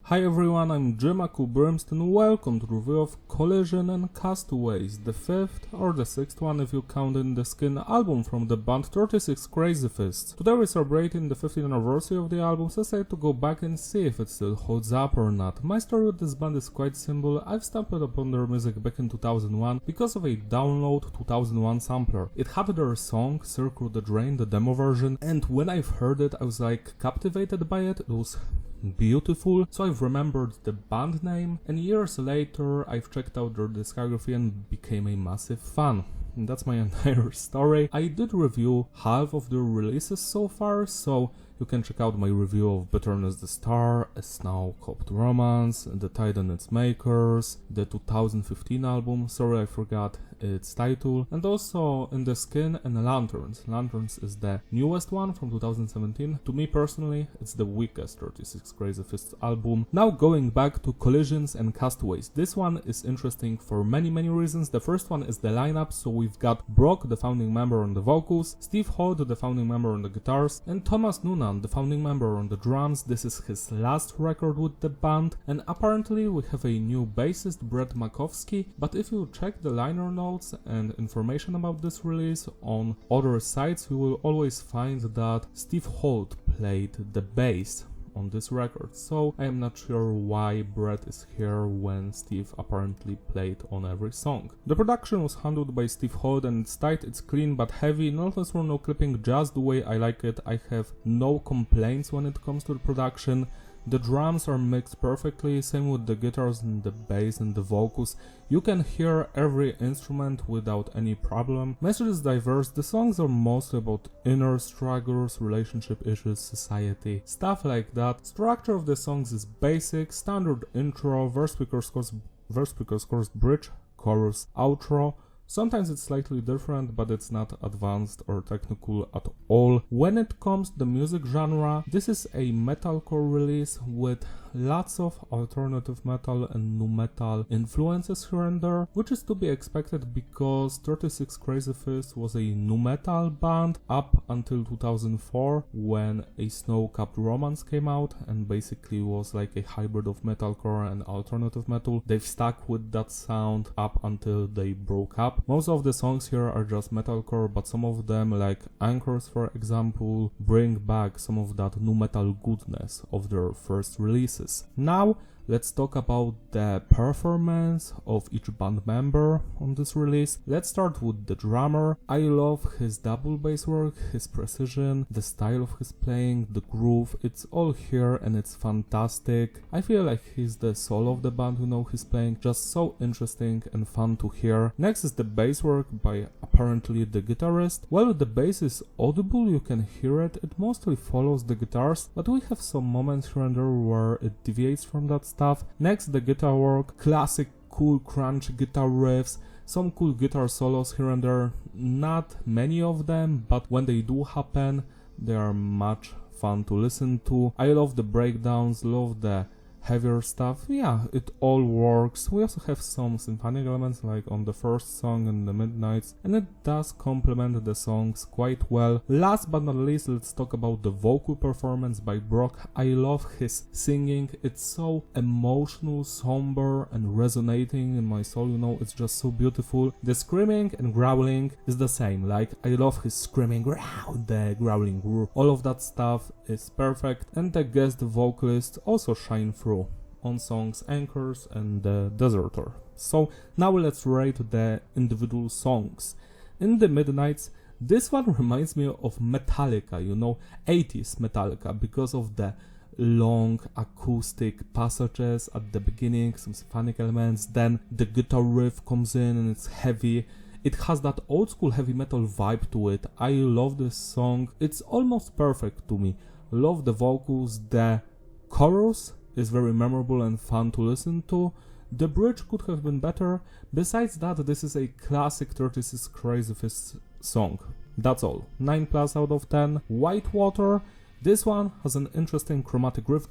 Hi everyone, I'm Jimaku Brimstone. Welcome to the review of Collisions and Castaways, the 5th or the 6th one if you count in the Skin album from the band 36 Crazyfists. Today we're celebrating the 15th anniversary of the album, so I decided to go back and see if it still holds up or not. My story with this band is quite simple. I've stumbled upon their music back in 2001 because of a download 2001 sampler. It had their song Circle the Drain, the demo version, and when I've heard it I was like captivated by it. It was beautiful, so I've remembered the band name, and years later I've checked out their discography and became a massive fan. And that's my entire story. I did review half of their releases so far, so you can check out my review of Bitterness the Star, A Snow Copped Romance, The Tide and Its Makers, the 2015 album, sorry I forgot its title, and also in the Skin and Lanterns. Lanterns is the newest one from 2017. To me personally, it's the weakest 36 Crazyfists album. Now going back to Collisions and Castaways. This one is interesting for many reasons. The first one is the lineup, so we've got Brock, the founding member on the vocals, Steve Holt, the founding member on the guitars, and Thomas Noonan, the founding member on the drums. This is his last record with the band, and apparently we have a new bassist, Brett Makowski, but if you check the liner notes and information about this release on other sites, you will always find that Steve Holt played the bass on this record, so I am not sure why Brett is here when Steve apparently played on every song. The production was handled by Steve Holt and it's tight, it's clean but heavy, no transfer, no clipping, just the way I like it. I have no complaints when it comes to the production. The drums are mixed perfectly, same with the guitars and the bass and the vocals. You can hear every instrument without any problem. Message is diverse, the songs are mostly about inner struggles, relationship issues, society, stuff like that. Structure of the songs is basic, standard intro, verse, chorus, bridge, chorus, outro. Sometimes it's slightly different, but it's not advanced or technical at all. When it comes to the music genre, this is a metalcore release with lots of alternative metal and nu metal influences here and there, which is to be expected because 36 Crazyfists was a nu metal band up until 2004 when A Snow-Capped Romance came out and basically was like a hybrid of metalcore and alternative metal. They've stuck with that sound up until they broke up. Most of the songs here are just metalcore, but some of them, like Anchors for example, bring back some of that nu metal goodness of their first releases. Now let's talk about the performance of each band member on this release. Let's start with the drummer. I love his double bass work, his precision, the style of his playing, the groove. It's all here and it's fantastic. I feel like he's the soul of the band, you know, he's playing just so interesting and fun to hear. Next is the bass work by apparently the guitarist. While the bass is audible, you can hear it, it mostly follows the guitars, but we have some moments here and there where it deviates from that stuff. Next, the guitar work, classic cool crunch guitar riffs, some cool guitar solos here and there, not many of them, but when they do happen, they are much fun to listen to. I love the breakdowns, love the heavier stuff. Yeah, it all works. We also have some symphonic elements like on the first song in the Midnights, and it does complement the songs quite well. Last but not least, let's talk about the vocal performance by Brock. I love his singing. It's so emotional, somber and resonating in my soul, you know, it's just so beautiful. The screaming and growling is the same, like I love his screaming, the growling, all of that stuff is perfect, and the guest vocalists also shine through on songs Anchors and The Deserter. So now let's rate the individual songs. In the Midnights, this one reminds me of Metallica, you know, 80s Metallica, because of the long acoustic passages at the beginning, some symphonic elements, then the guitar riff comes in and it's heavy. It has that old school heavy metal vibe to it. I love this song, it's almost perfect to me. Love the vocals, the chorus is very memorable and fun to listen to. The bridge could have been better. Besides that, this is a classic 36 Crazyfists song. That's all. 9+ out of 10. Whitewater This one has an interesting chromatic riff.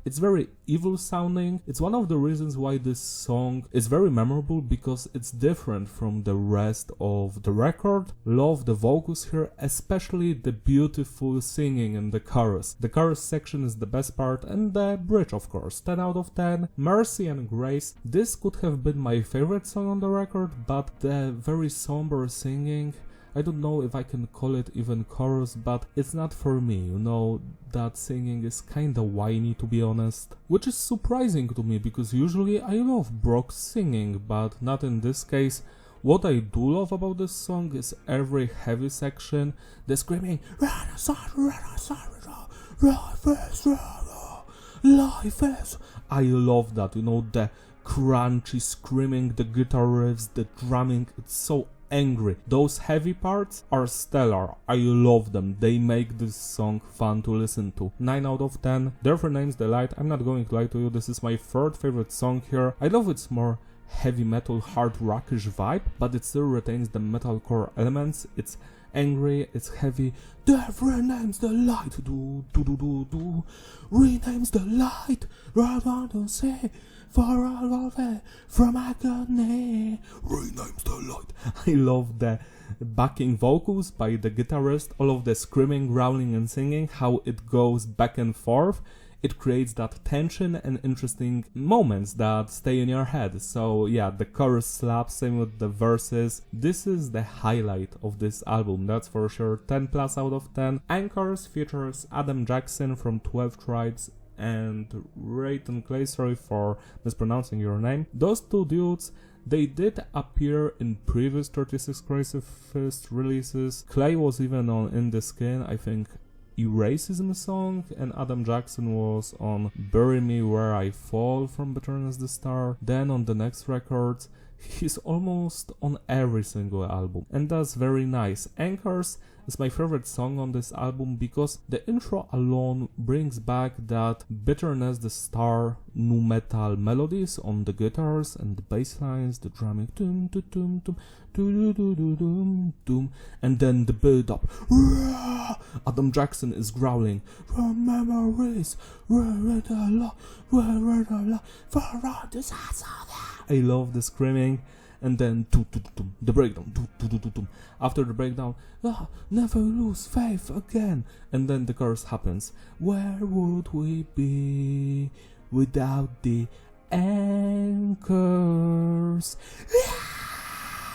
It's very evil sounding. It's one of the reasons why this song is very memorable, because it's different from the rest of the record. Love the vocals here, especially the beautiful singing in the chorus. The chorus section is the best part, and the bridge, of course. 10 out of 10. Mercy and Grace. This could have been my favorite song on the record, but the very somber singing, I don't know if I can call it even chorus, but it's not for me, you know, that singing is kinda whiny, to be honest. Which is surprising to me, because usually I love Brock's singing, but not in this case. What I do love about this song is every heavy section, the screaming, life is. I love that, you know, the crunchy screaming, the guitar riffs, the drumming, it's so angry. Those heavy parts are stellar. I love them. They make this song fun to listen to. 9 out of 10. Therefore Names the Light. I'm not going to lie to you, this is my third favorite song here. I love its more heavy metal, hard rockish vibe, but it still retains the metalcore elements. It's angry, it's heavy. Death renames the light, renames the light, right on to say, for all of it, from agony, renames the light. I love the backing vocals by the guitarist, all of the screaming, growling and singing, how it goes back and forth. It creates that tension and interesting moments that stay in your head. So yeah, the chorus slaps, same with the verses. This is the highlight of this album, that's for sure. 10 plus out of 10. Anchors features Adam Jackson from 12 Tribes and Rayton Clay, sorry for mispronouncing your name. Those two dudes, they did appear in previous 36 Crazyfists releases. Clay was even on In the Skin, I think, Racism song, and Adam Jackson was on Bury Me Where I Fall from Better As the Star. Then on the next records, he's almost on every single album, and that's very nice. Anchors is my favorite song on this album because the intro alone brings back that Bitterness the Star nu metal melodies on the guitars and the bass lines, the drumming, tum tum tum tum tum tum tum tum, and then the build up. Adam Jackson is growling, memories, I love the screaming. And then the breakdown. After the breakdown, never lose faith again. And then the chorus happens. Where would we be without the anchors?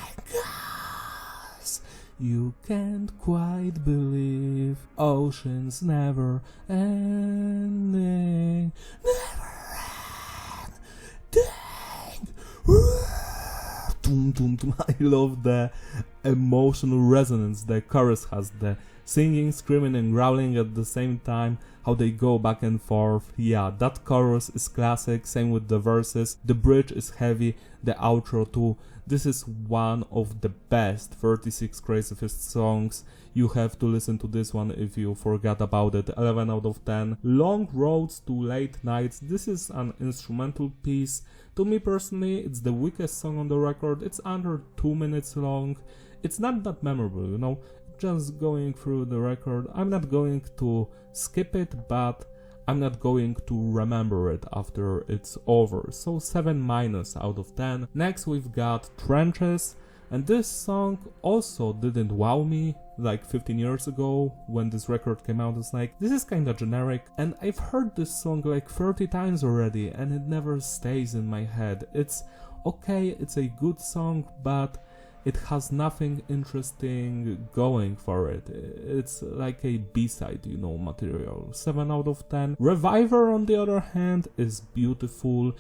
Anchors. You can't quite believe oceans never ending, never ending. I love the emotional resonance the chorus has, the singing, screaming and growling at the same time, how they go back and forth. Yeah, that chorus is classic, same with the verses. The bridge is heavy, the outro too. This is one of the best 36 Crazyfists songs. You have to listen to this one if you forgot about it. 11 out of 10. Long Roads to Late Nights. This is an instrumental piece. To me personally, it's the weakest song on the record. It's under 2 minutes long. It's not that memorable, you know, just going through the record. I'm not going to skip it, but I'm not going to remember it after it's over. So 7 minus out of 10. Next we've got Trenches. And this song also didn't wow me like 15 years ago when this record came out. It's like, this is kinda generic, and I've heard this song like 30 times already and it never stays in my head. It's okay, it's a good song, but it has nothing interesting going for it. It's like a B-side, you know, material. 7 out of 10. Reviver, on the other hand, is beautiful.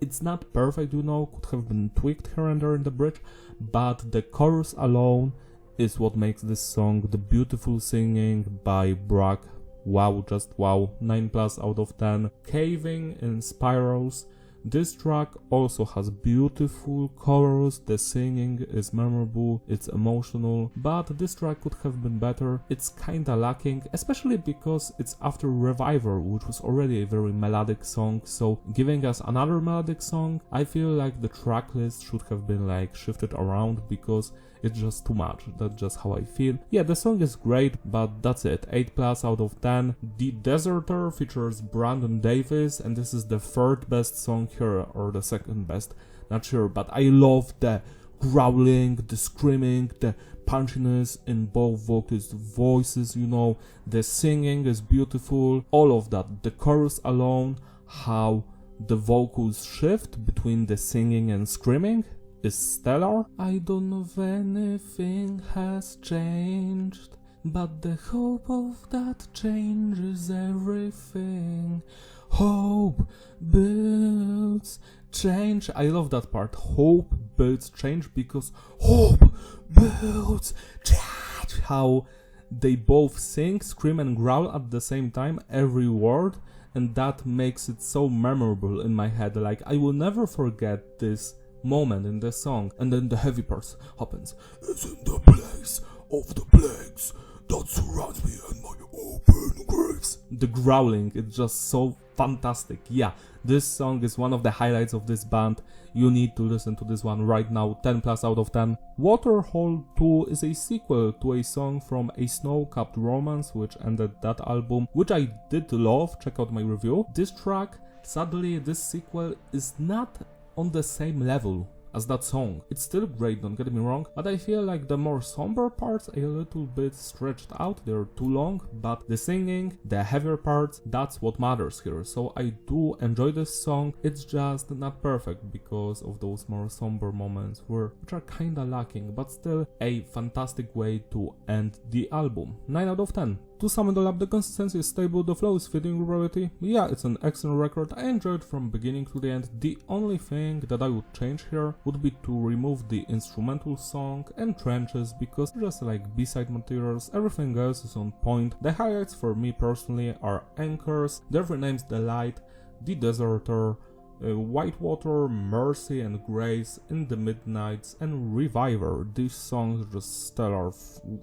It's not perfect, you know, could have been tweaked here and there in the bridge, but the chorus alone is what makes this song. The beautiful singing by Brock, wow, just wow. 9 plus out of 10. Caving in Spirals. This track also has beautiful chorus, the singing is memorable, it's emotional, but this track could have been better. It's kinda lacking, especially because it's after Reviver, which was already a very melodic song, so giving us another melodic song, I feel like the track list should have been like shifted around because it's just too much. That's just how I feel. Yeah, the song is great, but that's it. 8+ out of 10. The Deserter features Brandon Davis, and this is the third best song here, or the second best, not sure, but I love the growling, the screaming, the punchiness in both vocalists' voices, you know, the singing is beautiful, all of that. The chorus alone, how the vocals shift between the singing and screaming is stellar. I don't know if anything has changed, but the hope of that changes everything. Hope builds change. I love that part. Hope builds change, because hope builds change. How they both sing, scream and growl at the same time, every word, and that makes it so memorable in my head. Like, I will never forget this moment in the song. And then the heavy part happens. It's in the place of the plagues that surrounds me and my open graves. The growling, it's just so fantastic. Yeah, this song is one of the highlights of this band. You need to listen to this one right now. 10+ out of 10. Waterhole 2 is a sequel to a song from A Snow-Capped Romance, which ended that album, which I did love. Check out my review. This track, sadly, this sequel is not on the same level as that song. It's still great, don't get me wrong, but I feel like the more somber parts are a little bit stretched out, they're too long, but the singing, the heavier parts, that's what matters here. So I do enjoy this song, it's just not perfect because of those more somber moments which are kinda lacking, but still a fantastic way to end the album. 9 out of 10. To sum it all up, the consistency is stable, the flow is fitting with reality. Yeah, it's an excellent record, I enjoyed from beginning to the end. The only thing that I would change here would be to remove the instrumental song and trenches, because just like B-side materials, everything else is on point. The highlights for me personally are Anchors, Therefore Names the Light, The Deserter, Whitewater, Mercy and Grace, In the Midnights and Reviver. These songs are just stellar,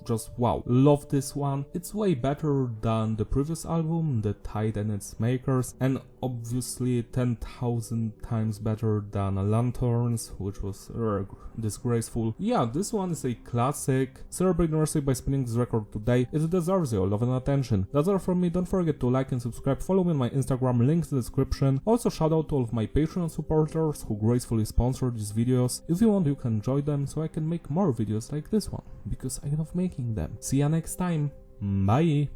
just wow. Love this one. It's way better than the previous album, The Tide and Its Makers, and obviously 10,000 times better than Lanterns, which was disgraceful. Yeah, this one is a classic. Celebrate Mercy by spinning this record today. It deserves your love and attention. That's all from me. Don't forget to like and subscribe. Follow me on my Instagram, links in the description. Also shout out to all of my Patreon supporters who gracefully sponsor these videos. If you want, you can join them so I can make more videos like this one, because I love making them. See ya next time. Bye!